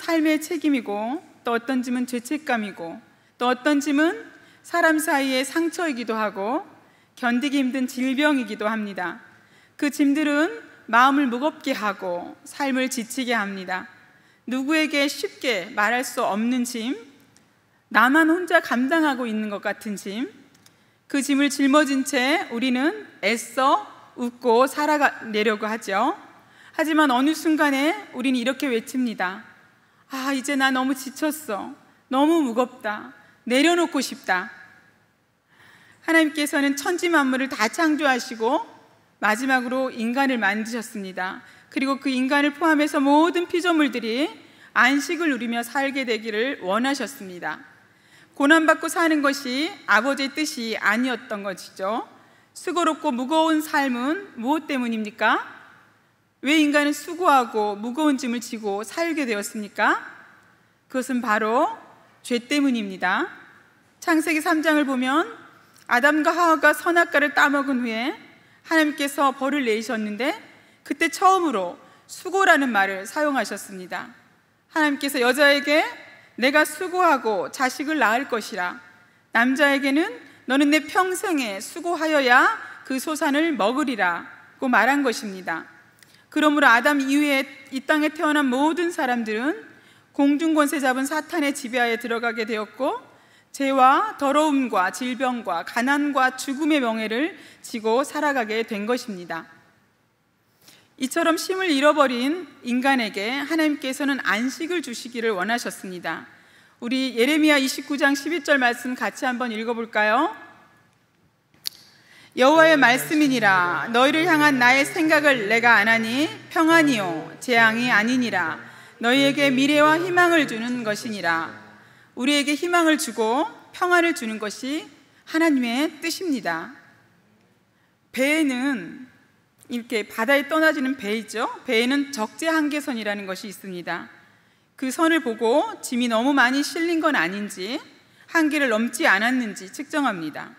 삶의 책임이고, 또 어떤 짐은 죄책감이고, 또 어떤 짐은 사람 사이의 상처이기도 하고 견디기 힘든 질병이기도 합니다. 그 짐들은 마음을 무겁게 하고 삶을 지치게 합니다. 누구에게 쉽게 말할 수 없는 짐, 나만 혼자 감당하고 있는 것 같은 짐, 그 짐을 짊어진 채 우리는 애써 웃고 살아내려고 하죠. 하지만 어느 순간에 우리는 이렇게 외칩니다. 아, 이제 나 너무 지쳤어. 너무 무겁다. 내려놓고 싶다. 하나님께서는 천지 만물을 다 창조하시고 마지막으로 인간을 만드셨습니다. 그리고 그 인간을 포함해서 모든 피조물들이 안식을 누리며 살게 되기를 원하셨습니다. 고난받고 사는 것이 아버지의 뜻이 아니었던 것이죠. 수고롭고 무거운 삶은 무엇 때문입니까? 왜 인간은 수고하고 무거운 짐을 지고 살게 되었습니까? 그것은 바로 죄 때문입니다. 창세기 3장을 보면 아담과 하와가 선악과를 따먹은 후에 하나님께서 벌을 내리셨는데 그때 처음으로 수고라는 말을 사용하셨습니다. 하나님께서 여자에게 내가 수고하고 자식을 낳을 것이라, 남자에게는 너는 내 평생에 수고하여야 그 소산을 먹으리라고 말한 것입니다. 그러므로 아담 이후에 이 땅에 태어난 모든 사람들은 공중권세 잡은 사탄의 지배하에 들어가게 되었고, 죄와 더러움과 질병과 가난과 죽음의 명예를 지고 살아가게 된 것입니다. 이처럼 쉼을 잃어버린 인간에게 하나님께서는 안식을 주시기를 원하셨습니다. 우리 예레미야 29장 11절 말씀 같이 한번 읽어볼까요? 여호와의 말씀이니라. 너희를 향한 나의 생각을 내가 아나니 평안이요 재앙이 아니니라. 너희에게 미래와 희망을 주는 것이니라. 우리에게 희망을 주고 평안을 주는 것이 하나님의 뜻입니다. 배에는 이렇게 바다에 떠나지는 배이죠. 배에는 적재 한계선이라는 것이 있습니다. 그 선을 보고 짐이 너무 많이 실린 건 아닌지, 한계를 넘지 않았는지 측정합니다.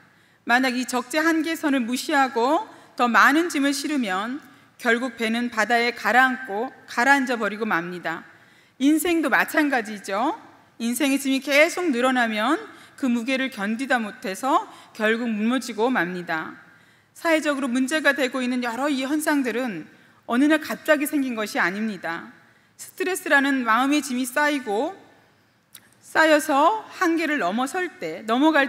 만약 이 적재 한계선을 무시하고 더 많은 짐을 실으면 결국 배는 바다에 가라앉아 버리고 맙니다. 인생도 마찬가지죠. 인생의 짐이 계속 늘어나면 그 무게를 견디다 못해서 결국 무너지고 맙니다. 사회적으로 문제가 되고 있는 여러 이 현상들은 어느 날 갑자기 생긴 것이 아닙니다. 스트레스라는 마음의 짐이 쌓여서 한계를 넘어갈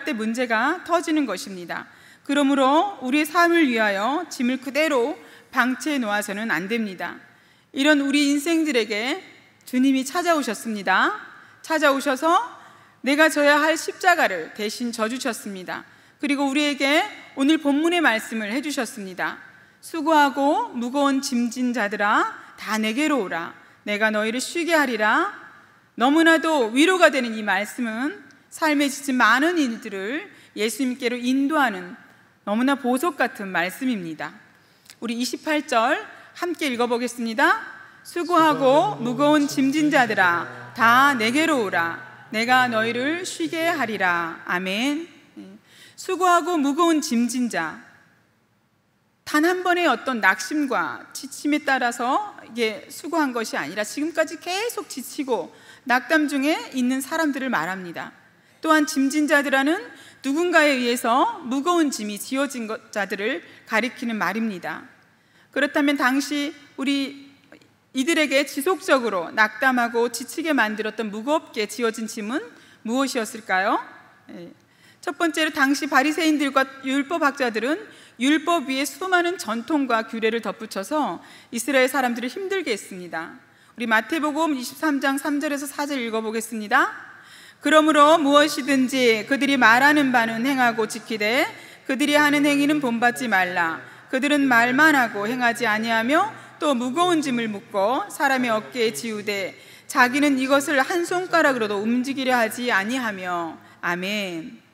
때 문제가 터지는 것입니다. 그러므로 우리의 삶을 위하여 짐을 그대로 방치해 놓아서는 안 됩니다. 이런 우리 인생들에게 주님이 찾아오셨습니다. 찾아오셔서 내가 져야 할 십자가를 대신 져주셨습니다. 그리고 우리에게 오늘 본문의 말씀을 해주셨습니다. 수고하고 무거운 짐진 자들아 다 내게로 오라. 내가 너희를 쉬게 하리라. 너무나도 위로가 되는 이 말씀은 삶에 지친 많은 이들을 예수님께로 인도하는 너무나 보석 같은 말씀입니다. 우리 28절 함께 읽어보겠습니다. 수고하고 무거운 짐진 자들아 다 내게로 오라. 내가 너희를 쉬게 하리라. 아멘. 수고하고 무거운 짐진 자, 단 한 번의 어떤 낙심과 지침에 따라서 이게 수고한 것이 아니라 지금까지 계속 지치고 낙담 중에 있는 사람들을 말합니다. 또한 짐진자들아는 누군가에 의해서 무거운 짐이 지어진 자들을 가리키는 말입니다. 그렇다면 당시 이들에게 지속적으로 낙담하고 지치게 만들었던 무겁게 지어진 짐은 무엇이었을까요? 첫 번째로 당시 바리새인들과 율법학자들은 율법 위에 수많은 전통과 규례를 덧붙여서 이스라엘 사람들을 힘들게 했습니다. 우리 마태복음 23장 3절에서 4절 읽어보겠습니다. 그러므로 무엇이든지 그들이 말하는 바는 행하고 지키되 그들이 하는 행위는 본받지 말라. 그들은 말만 하고 행하지 아니하며 또 무거운 짐을 묶고 사람의 어깨에 지우되 자기는 이것을 한 손가락으로도 움직이려 하지 아니하며. 아멘.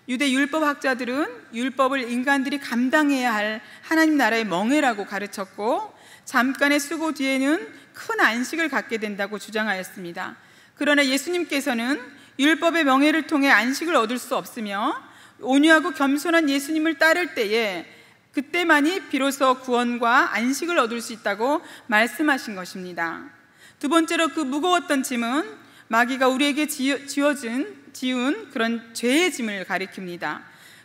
유대 율법학자들은 율법을 인간들이 감당해야 할 하나님 나라의 멍에라고 가르쳤고 잠깐의 수고 뒤에는 큰 안식을 갖게 된다고 주장하였습니다. 그러나 예수님께서는 율법의 멍에를 통해 안식을 얻을 수 없으며 온유하고 겸손한 예수님을 따를 때에 그때만이 비로소 구원과 안식을 얻을 수 있다고 말씀하신 것입니다. 두 번째로 그 무거웠던 짐은 마귀가 우리에게 지운 그런 죄의 짐을 가리킵니다.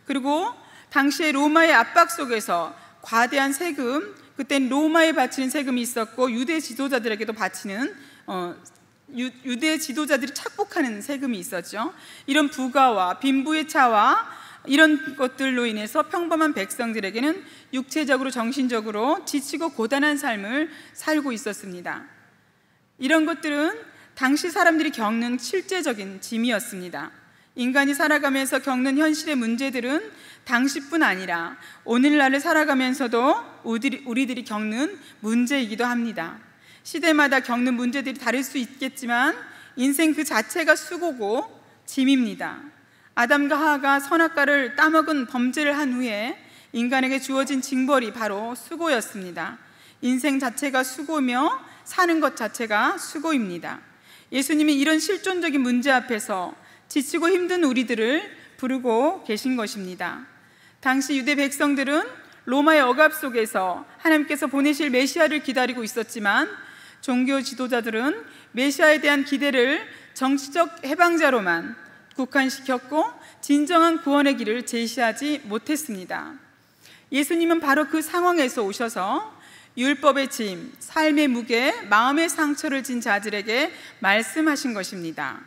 그리고 당시에 로마의 압박 속에서 과대한 세금, 그땐 로마에 바치는 세금이 있었고 유대 지도자들에게도 바치는 유대 지도자들이 착복하는 세금이 있었죠. 이런 부가와 빈부의 차와 이런 것들로 인해서 평범한 백성들에게는 육체적으로 정신적으로 지치고 고단한 삶을 살고 있었습니다. 이런 것들은 당시 사람들이 겪는 실제적인 짐이었습니다. 인간이 살아가면서 겪는 현실의 문제들은 당시뿐 아니라 오늘날을 살아가면서도 우리들이 겪는 문제이기도 합니다. 시대마다 겪는 문제들이 다를 수 있겠지만 인생 그 자체가 수고고 짐입니다. 아담과 하와가 선악과를 따먹은 범죄를 한 후에 인간에게 주어진 징벌이 바로 수고였습니다. 인생 자체가 수고며 사는 것 자체가 수고입니다. 예수님이 이런 실존적인 문제 앞에서 지치고 힘든 우리들을 부르고 계신 것입니다. 당시 유대 백성들은 로마의 억압 속에서 하나님께서 보내실 메시아를 기다리고 있었지만 종교 지도자들은 메시아에 대한 기대를 정치적 해방자로만 국한시켰고 진정한 구원의 길을 제시하지 못했습니다. 예수님은 바로 그 상황에서 오셔서 율법의 짐, 삶의 무게, 마음의 상처를 진 자들에게 말씀하신 것입니다.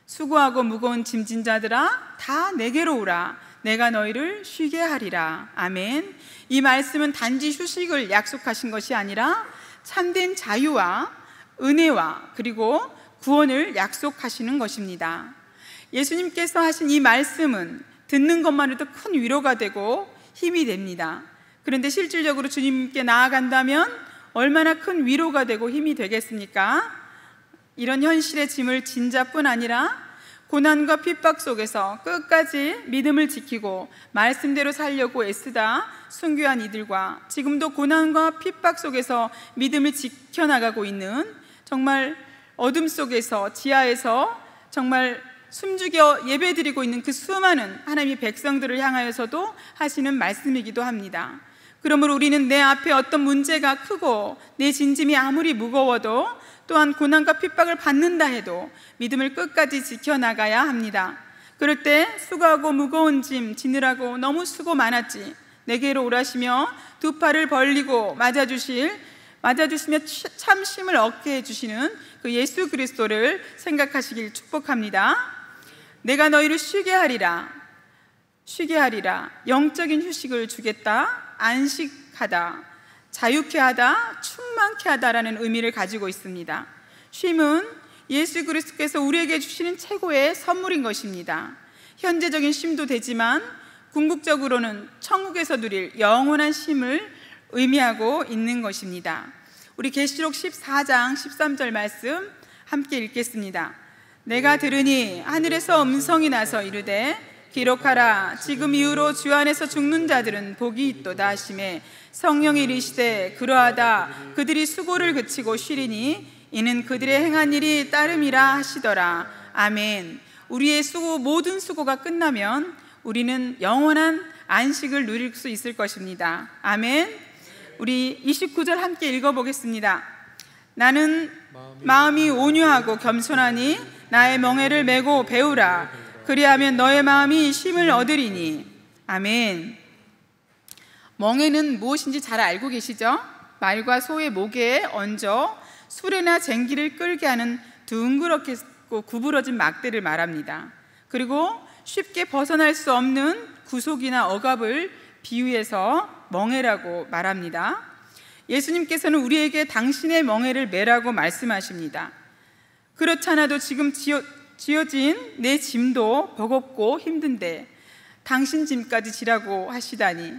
수고하고 무거운 짐진 자들아 다 내게로 오라. 내가 너희를 쉬게 하리라. 아멘. 이 말씀은 단지 휴식을 약속하신 것이 아니라 참된 자유와 은혜와 그리고 구원을 약속하시는 것입니다. 예수님께서 하신 이 말씀은 듣는 것만으로도 큰 위로가 되고 힘이 됩니다. 그런데 실질적으로 주님께 나아간다면 얼마나 큰 위로가 되고 힘이 되겠습니까? 이런 현실의 짐을 진 자뿐 아니라 고난과 핍박 속에서 끝까지 믿음을 지키고 말씀대로 살려고 애쓰다 순교한 이들과 지금도 고난과 핍박 속에서 믿음을 지켜나가고 있는 정말 어둠 속에서 지하에서 정말 숨죽여 예배드리고 있는 그 수많은 하나님의 백성들을 향하여서도 하시는 말씀이기도 합니다. 그러므로 우리는 내 앞에 어떤 문제가 크고 내 진짐이 아무리 무거워도 또한 고난과 핍박을 받는다 해도 믿음을 끝까지 지켜나가야 합니다. 그럴 때 수고하고 무거운 짐 지느라고 너무 수고 많았지 내게로 오라시며 두 팔을 벌리고 맞아주시며 참심을 얻게 해주시는 그 예수 그리스도를 생각하시길 축복합니다. 내가 너희를 쉬게 하리라. 영적인 휴식을 주겠다. 안식하다, 자유케 하다, 충만케 하다라는 의미를 가지고 있습니다. 쉼은 예수 그리스도께서 우리에게 주시는 최고의 선물인 것입니다. 현재적인 쉼도 되지만 궁극적으로는 천국에서 누릴 영원한 쉼을 의미하고 있는 것입니다. 우리 계시록 14장 13절 말씀 함께 읽겠습니다. 내가 들으니 하늘에서 음성이 나서 이르되 기록하라. 지금 이후로 주 안에서 죽는 자들은 복이 있도다 하시매 성령이 이르시되 그러하다. 그들이 수고를 그치고 쉬리니 이는 그들의 행한 일이 따름이라 하시더라. 아멘. 우리의 모든 수고가 끝나면 우리는 영원한 안식을 누릴 수 있을 것입니다. 아멘. 우리 29절 함께 읽어보겠습니다. 나는 마음이 온유하고 겸손하니 나의 멍에를 메고 배우라. 그리하면 너의 마음이 쉼을 얻으리니. 아멘. 멍에는 무엇인지 잘 알고 계시죠? 말과 소의 목에 얹어 수레나 쟁기를 끌게 하는 둥그렇게 구부러진 막대를 말합니다. 그리고 쉽게 벗어날 수 없는 구속이나 억압을 비유해서 멍에라고 말합니다. 예수님께서는 우리에게 당신의 멍에를 메라고 말씀하십니다. 그렇지 않아도 지금 지어진 내 짐도 버겁고 힘든데 당신 짐까지 지라고 하시다니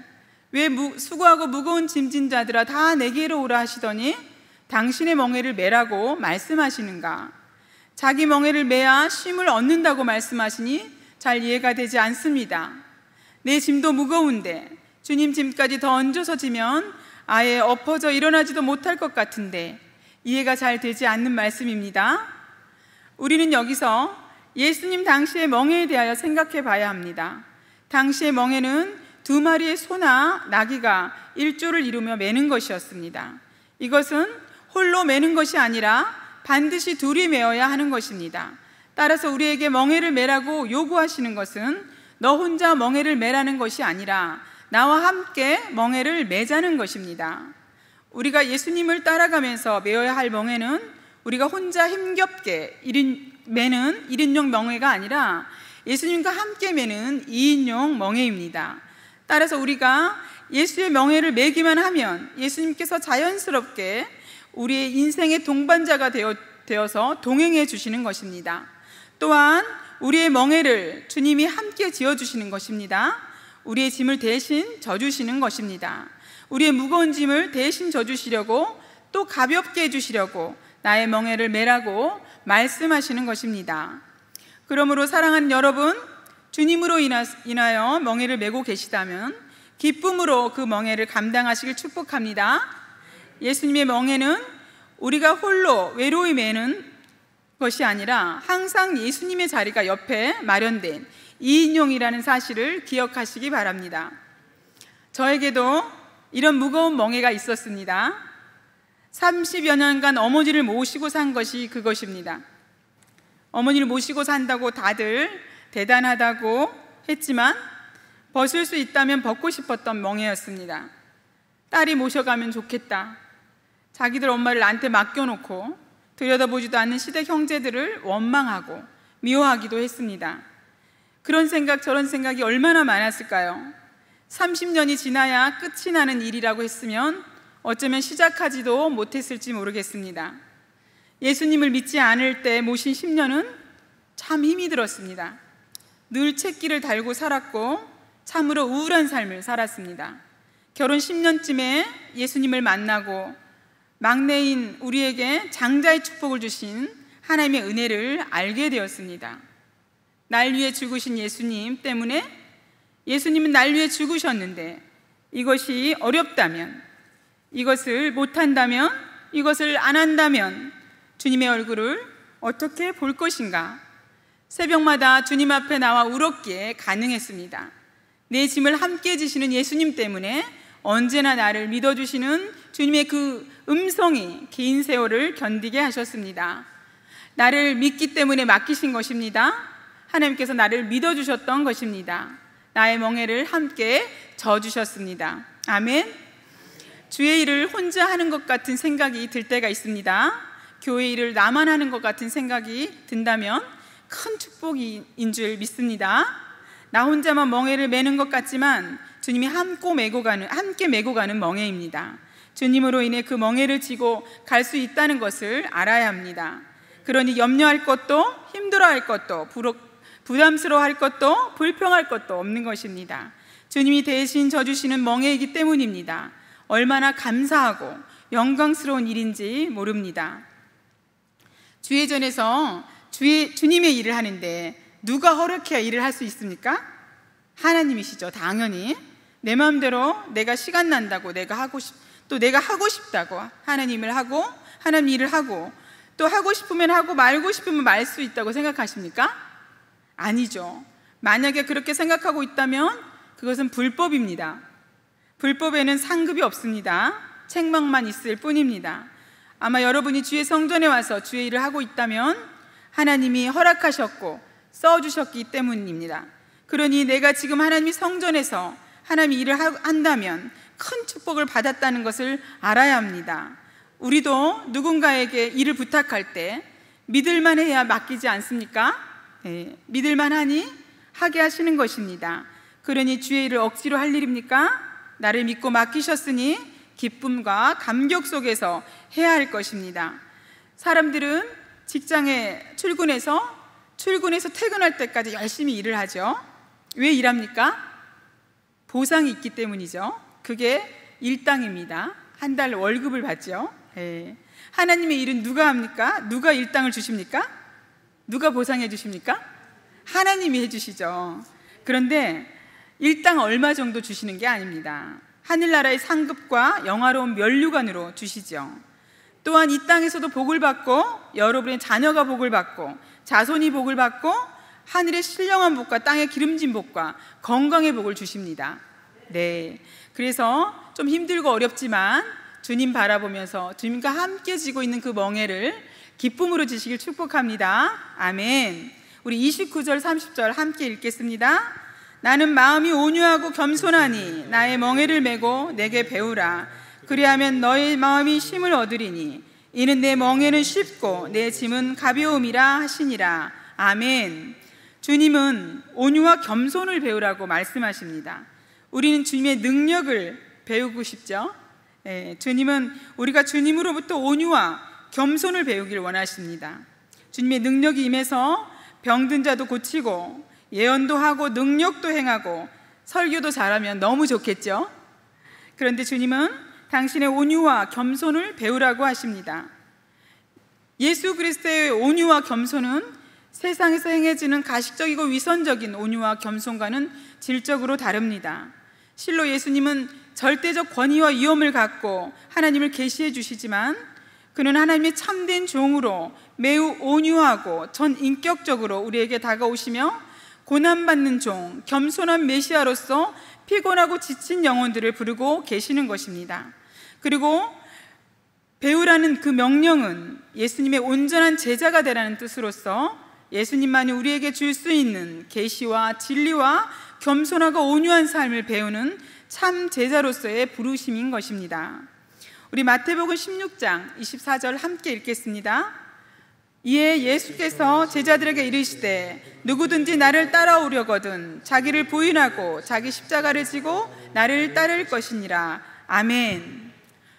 왜 수고하고 무거운 짐진 자들아 다 내게로 오라 하시더니 당신의 멍에를 메라고 말씀하시는가? 자기 멍에를 메야 쉼을 얻는다고 말씀하시니 잘 이해가 되지 않습니다. 내 짐도 무거운데 주님 짐까지 더 얹어서 지면 아예 엎어져 일어나지도 못할 것 같은데 이해가 잘 되지 않는 말씀입니다. 우리는 여기서 예수님 당시의 멍에에 대하여 생각해 봐야 합니다. 당시의 멍에는 2마리의 소나 나귀가 일조를 이루며 매는 것이었습니다. 이것은 홀로 매는 것이 아니라 반드시 둘이 메어야 하는 것입니다. 따라서 우리에게 멍에를 매라고 요구하시는 것은 너 혼자 멍에를 매라는 것이 아니라 나와 함께 멍에를 매자는 것입니다. 우리가 예수님을 따라가면서 메어야 할 멍에는 우리가 혼자 힘겹게 매는 1인용 멍에가 아니라 예수님과 함께 매는 2인용 멍에입니다. 따라서 우리가 예수의 멍에를 매기만 하면 예수님께서 자연스럽게 우리의 인생의 동반자가 되어서 동행해 주시는 것입니다. 또한 우리의 멍에를 주님이 함께 지어주시는 것입니다. 우리의 짐을 대신 져주시는 것입니다. 우리의 무거운 짐을 대신 져주시려고 또 가볍게 해주시려고 나의 멍에를 매라고 말씀하시는 것입니다. 그러므로 사랑하는 여러분, 주님으로 인하여 멍에를 메고 계시다면 기쁨으로 그 멍에를 감당하시길 축복합니다. 예수님의 멍에는 우리가 홀로 외로이 매는 것이 아니라 항상 예수님의 자리가 옆에 마련된 2인용이라는 사실을 기억하시기 바랍니다. 저에게도 이런 무거운 멍에가 있었습니다. 30여 년간 어머니를 모시고 산 것이 그것입니다. 어머니를 모시고 산다고 다들 대단하다고 했지만 벗을 수 있다면 벗고 싶었던 멍에였습니다. 딸이 모셔가면 좋겠다. 자기들 엄마를 나한테 맡겨놓고 들여다보지도 않는 시댁 형제들을 원망하고 미워하기도 했습니다. 그런 생각 저런 생각이 얼마나 많았을까요? 30년이 지나야 끝이 나는 일이라고 했으면 어쩌면 시작하지도 못했을지 모르겠습니다. 예수님을 믿지 않을 때 모신 10년은 참 힘이 들었습니다. 늘 채기를 달고 살았고 참으로 우울한 삶을 살았습니다. 결혼 10년쯤에 예수님을 만나고 막내인 우리에게 장자의 축복을 주신 하나님의 은혜를 알게 되었습니다. 날 위해 죽으신 예수님 때문에 예수님은 날 위해 죽으셨는데 이것이 어렵다면, 이것을 못한다면, 이것을 안 한다면 주님의 얼굴을 어떻게 볼 것인가? 새벽마다 주님 앞에 나와 울었기에 가능했습니다. 내 짐을 함께 지시는 예수님 때문에 언제나 나를 믿어주시는 주님의 그 음성이 긴 세월을 견디게 하셨습니다. 나를 믿기 때문에 맡기신 것입니다. 하나님께서 나를 믿어주셨던 것입니다. 나의 멍에를 함께 져주셨습니다. 아멘. 주의 일을 혼자 하는 것 같은 생각이 들 때가 있습니다. 교회 일을 나만 하는 것 같은 생각이 든다면 큰 축복인 줄 믿습니다. 나 혼자만 멍에를 매는 것 같지만 주님이 함께 메고 가는 멍에입니다. 주님으로 인해 그 멍에를 지고 갈 수 있다는 것을 알아야 합니다. 그러니 염려할 것도 힘들어할 것도 부담스러워할 것도 불평할 것도 없는 것입니다. 주님이 대신 져주시는 멍에이기 때문입니다. 얼마나 감사하고 영광스러운 일인지 모릅니다. 주회전에서 주님의 일을 하는데 누가 허락해야 일을 할 수 있습니까? 하나님이시죠. 당연히 내 마음대로 내가 시간 난다고 또 내가 하고 싶다고 하나님을 하고 하나님 일을 하고 또 하고 싶으면 하고 말고 싶으면 말 수 있다고 생각하십니까? 아니죠. 만약에 그렇게 생각하고 있다면 그것은 불법입니다. 불법에는 상급이 없습니다. 책망만 있을 뿐입니다. 아마 여러분이 주의 성전에 와서 주의 일을 하고 있다면 하나님이 허락하셨고 써주셨기 때문입니다. 그러니 내가 지금 하나님이 성전에서 하나님이 일을 한다면 큰 축복을 받았다는 것을 알아야 합니다. 우리도 누군가에게 일을 부탁할 때 믿을만 해야 맡기지 않습니까? 네, 믿을만 하니 하게 하시는 것입니다. 그러니 주의 일을 억지로 할 일입니까? 나를 믿고 맡기셨으니 기쁨과 감격 속에서 해야 할 것입니다. 사람들은 직장에 출근해서 퇴근할 때까지 열심히 일을 하죠. 왜 일합니까? 보상이 있기 때문이죠. 그게 일당입니다. 한 달 월급을 받죠. 네. 하나님의 일은 누가 합니까? 누가 일당을 주십니까? 누가 보상해 주십니까? 하나님이 해주시죠. 그런데 일당 얼마 정도 주시는 게 아닙니다. 하늘나라의 상급과 영화로운 면류관으로 주시죠. 또한 이 땅에서도 복을 받고 여러분의 자녀가 복을 받고 자손이 복을 받고 하늘의 신령한 복과 땅의 기름진 복과 건강의 복을 주십니다. 네, 그래서 좀 힘들고 어렵지만 주님 바라보면서 주님과 함께 지고 있는 그 멍에를 기쁨으로 지시길 축복합니다. 아멘. 우리 29절 30절 함께 읽겠습니다. 나는 마음이 온유하고 겸손하니 나의 멍에를 메고 내게 배우라. 그리하면 너의 마음이 쉼을 얻으리니 이는 내 멍에는 쉽고 내 짐은 가벼움이라 하시니라. 아멘. 주님은 온유와 겸손을 배우라고 말씀하십니다. 우리는 주님의 능력을 배우고 싶죠. 주님은 우리가 주님으로부터 온유와 겸손을 배우길 원하십니다. 주님의 능력이 임해서 병든 자도 고치고 예언도 하고 능력도 행하고 설교도 잘하면 너무 좋겠죠. 그런데 주님은 당신의 온유와 겸손을 배우라고 하십니다. 예수 그리스도의 온유와 겸손은 세상에서 행해지는 가식적이고 위선적인 온유와 겸손과는 질적으로 다릅니다. 실로 예수님은 절대적 권위와 위엄을 갖고 하나님을 계시해 주시지만 그는 하나님의 참된 종으로 매우 온유하고 전인격적으로 우리에게 다가오시며 고난받는 종, 겸손한 메시아로서 피곤하고 지친 영혼들을 부르고 계시는 것입니다. 그리고 배우라는 그 명령은 예수님의 온전한 제자가 되라는 뜻으로서 예수님만이 우리에게 줄 수 있는 계시와 진리와 겸손하고 온유한 삶을 배우는 참 제자로서의 부르심인 것입니다. 우리 마태복음 16장 24절 함께 읽겠습니다. 이에 예수께서 제자들에게 이르시되 누구든지 나를 따라오려거든 자기를 부인하고 자기 십자가를 지고 나를 따를 것이니라. 아멘.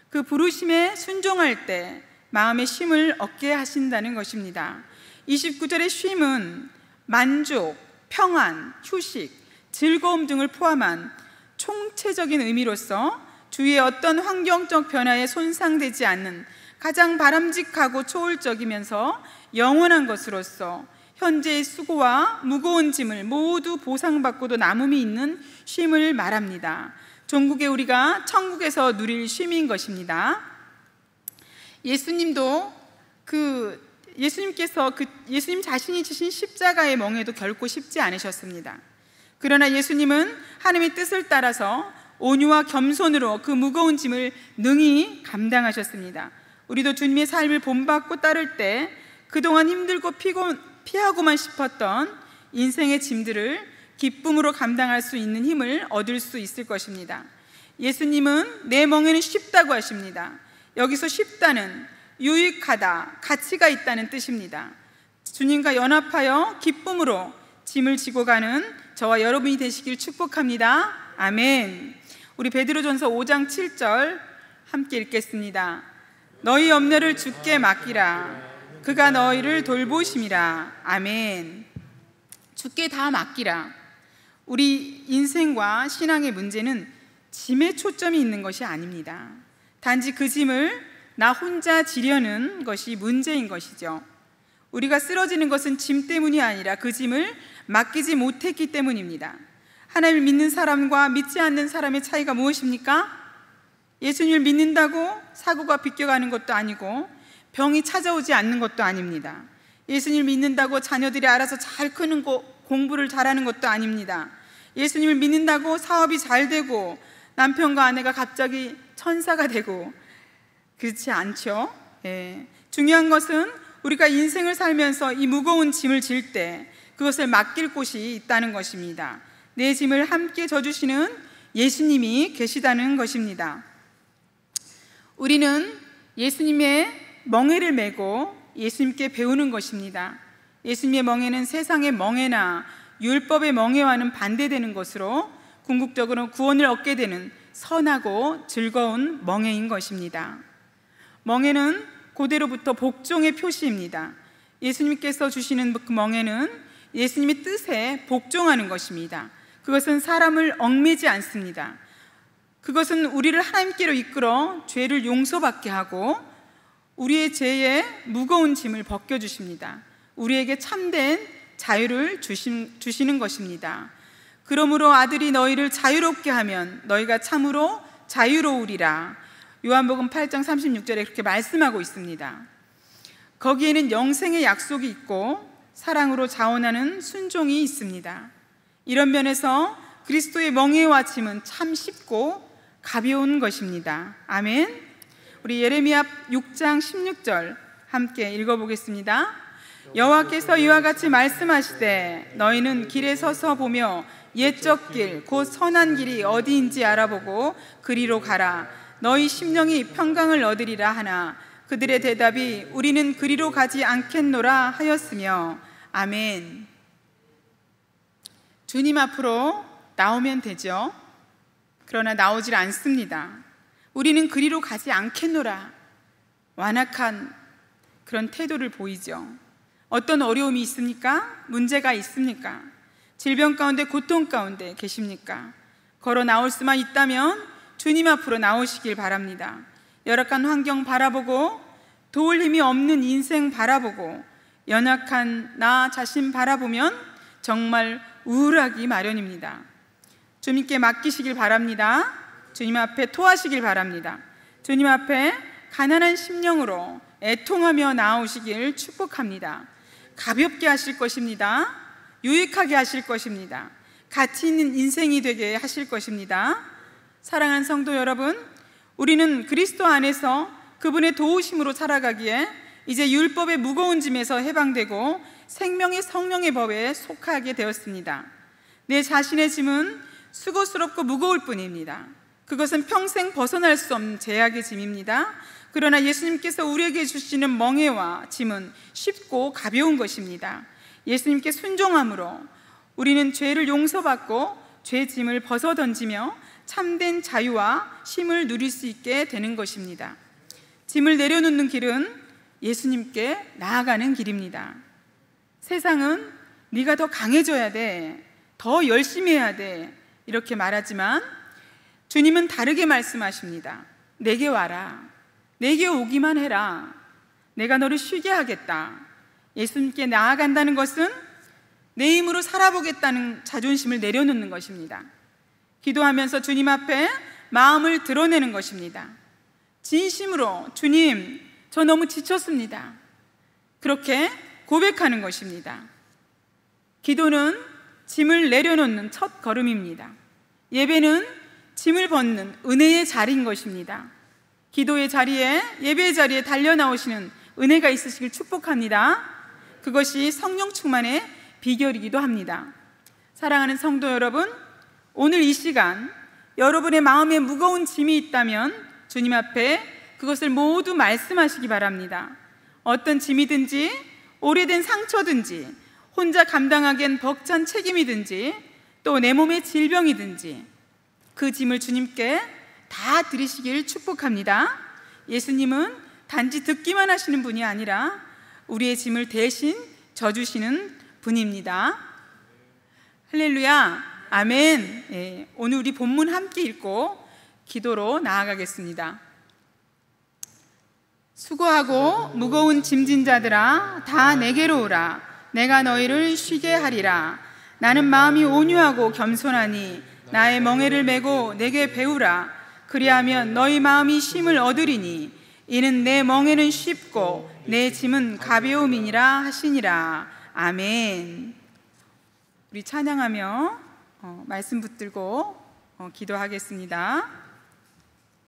그 부르심에 순종할 때 마음의 쉼을 얻게 하신다는 것입니다. 29절의 쉼은 만족, 평안, 휴식, 즐거움 등을 포함한 총체적인 의미로서 주위의 어떤 환경적 변화에 손상되지 않는 가장 바람직하고 초월적이면서 영원한 것으로서 현재의 수고와 무거운 짐을 모두 보상받고도 남음이 있는 쉼을 말합니다. 종국에 우리가 천국에서 누릴 쉼인 것입니다. 예수님께서 예수님 자신이 지신 십자가의 멍에도 결코 쉽지 않으셨습니다. 그러나 예수님은 하나님의 뜻을 따라서 온유와 겸손으로 그 무거운 짐을 능히 감당하셨습니다. 우리도 주님의 삶을 본받고 따를 때 그동안 힘들고 피하고만 싶었던 인생의 짐들을 기쁨으로 감당할 수 있는 힘을 얻을 수 있을 것입니다. 예수님은 내 멍에는 쉽다고 하십니다. 여기서 쉽다는 유익하다, 가치가 있다는 뜻입니다. 주님과 연합하여 기쁨으로 짐을 지고 가는 저와 여러분이 되시길 축복합니다. 아멘. 우리 베드로전서 5장 7절 함께 읽겠습니다. 너희 염려를 주께 맡기라. 그가 너희를 돌보심이라. 아멘. 주께 다 맡기라. 우리 인생과 신앙의 문제는 짐에 초점이 있는 것이 아닙니다. 단지 그 짐을 나 혼자 지려는 것이 문제인 것이죠. 우리가 쓰러지는 것은 짐 때문이 아니라 그 짐을 맡기지 못했기 때문입니다. 하나님을 믿는 사람과 믿지 않는 사람의 차이가 무엇입니까? 예수님을 믿는다고 사고가 비껴가는 것도 아니고 병이 찾아오지 않는 것도 아닙니다. 예수님을 믿는다고 자녀들이 알아서 잘 크는 공부를 잘하는 것도 아닙니다. 예수님을 믿는다고 사업이 잘 되고 남편과 아내가 갑자기 천사가 되고 그렇지 않죠. 중요한 것은 우리가 인생을 살면서 이 무거운 짐을 질 때 그것을 맡길 곳이 있다는 것입니다. 내 짐을 함께 져주시는 예수님이 계시다는 것입니다. 우리는 예수님의 멍에를 메고 예수님께 배우는 것입니다. 예수님의 멍에는 세상의 멍에나 율법의 멍에와는 반대되는 것으로 궁극적으로 구원을 얻게 되는 선하고 즐거운 멍에인 것입니다. 멍에는 고대로부터 복종의 표시입니다. 예수님께서 주시는 그 멍에는 예수님의 뜻에 복종하는 것입니다. 그것은 사람을 얽매지 않습니다. 그것은 우리를 하나님께로 이끌어 죄를 용서받게 하고 우리의 죄의 무거운 짐을 벗겨주십니다. 우리에게 참된 자유를 주시는 것입니다. 그러므로 아들이 너희를 자유롭게 하면 너희가 참으로 자유로우리라. 요한복음 8장 36절에 그렇게 말씀하고 있습니다. 거기에는 영생의 약속이 있고 사랑으로 자원하는 순종이 있습니다. 이런 면에서 그리스도의 멍에와 짐은 참 쉽고 가벼운 것입니다. 아멘. 우리 예레미야 6장 16절 함께 읽어보겠습니다. 여호와께서 이와 같이 말씀하시되 너희는 길에 서서 보며 옛적 길 곧 선한 길이 어디인지 알아보고 그리로 가라. 너희 심령이 평강을 얻으리라 하나 그들의 대답이 우리는 그리로 가지 않겠노라 하였으며. 아멘. 주님 앞으로 나오면 되죠. 그러나 나오질 않습니다. 우리는 그리로 가지 않겠노라. 완악한 그런 태도를 보이죠. 어떤 어려움이 있습니까? 문제가 있습니까? 질병 가운데 고통 가운데 계십니까? 걸어 나올 수만 있다면 주님 앞으로 나오시길 바랍니다. 열악한 환경 바라보고 도울 힘이 없는 인생 바라보고 연약한 나 자신 바라보면 정말 우울하기 마련입니다. 주님께 맡기시길 바랍니다. 주님 앞에 토하시길 바랍니다. 주님 앞에 가난한 심령으로 애통하며 나오시길 축복합니다. 가볍게 하실 것입니다. 유익하게 하실 것입니다. 가치 있는 인생이 되게 하실 것입니다. 사랑하는 성도 여러분, 우리는 그리스도 안에서 그분의 도우심으로 살아가기에 이제 율법의 무거운 짐에서 해방되고 생명의 성령의 법에 속하게 되었습니다. 내 자신의 짐은 수고스럽고 무거울 뿐입니다. 그것은 평생 벗어날 수 없는 제약의 짐입니다. 그러나 예수님께서 우리에게 주시는 멍에와 짐은 쉽고 가벼운 것입니다. 예수님께 순종함으로 우리는 죄를 용서받고 죄 짐을 벗어던지며 참된 자유와 쉼을 누릴 수 있게 되는 것입니다. 짐을 내려놓는 길은 예수님께 나아가는 길입니다. 세상은 네가 더 강해져야 돼, 더 열심히 해야 돼 이렇게 말하지만 주님은 다르게 말씀하십니다. 내게 와라. 내게 오기만 해라. 내가 너를 쉬게 하겠다. 예수님께 나아간다는 것은 내 힘으로 살아보겠다는 자존심을 내려놓는 것입니다. 기도하면서 주님 앞에 마음을 드러내는 것입니다. 진심으로 주님, 저 너무 지쳤습니다. 그렇게 고백하는 것입니다. 기도는 짐을 내려놓는 첫 걸음입니다. 예배는 짐을 벗는 은혜의 자리인 것입니다. 기도의 자리에, 예배의 자리에 달려나오시는 은혜가 있으시길 축복합니다. 그것이 성령 충만의 비결이기도 합니다. 사랑하는 성도 여러분, 오늘 이 시간 여러분의 마음에 무거운 짐이 있다면 주님 앞에 그것을 모두 말씀하시기 바랍니다. 어떤 짐이든지 오래된 상처든지 혼자 감당하기엔 벅찬 책임이든지 또 내 몸의 질병이든지 그 짐을 주님께 다 드리시길 축복합니다. 예수님은 단지 듣기만 하시는 분이 아니라 우리의 짐을 대신 져주시는 분입니다. 할렐루야, 아멘. 예, 오늘 우리 본문 함께 읽고 기도로 나아가겠습니다. 수고하고 무거운 짐진 자들아 다 내게로 오라. 내가 너희를 쉬게 하리라. 나는 마음이 온유하고 겸손하니 나의 멍에를 메고 내게 배우라. 그리하면 너희 마음이 쉼을 얻으리니 이는 내 멍에는 쉽고 내 짐은 가벼움이니라 하시니라. 아멘. 우리 찬양하며 말씀 붙들고 기도하겠습니다.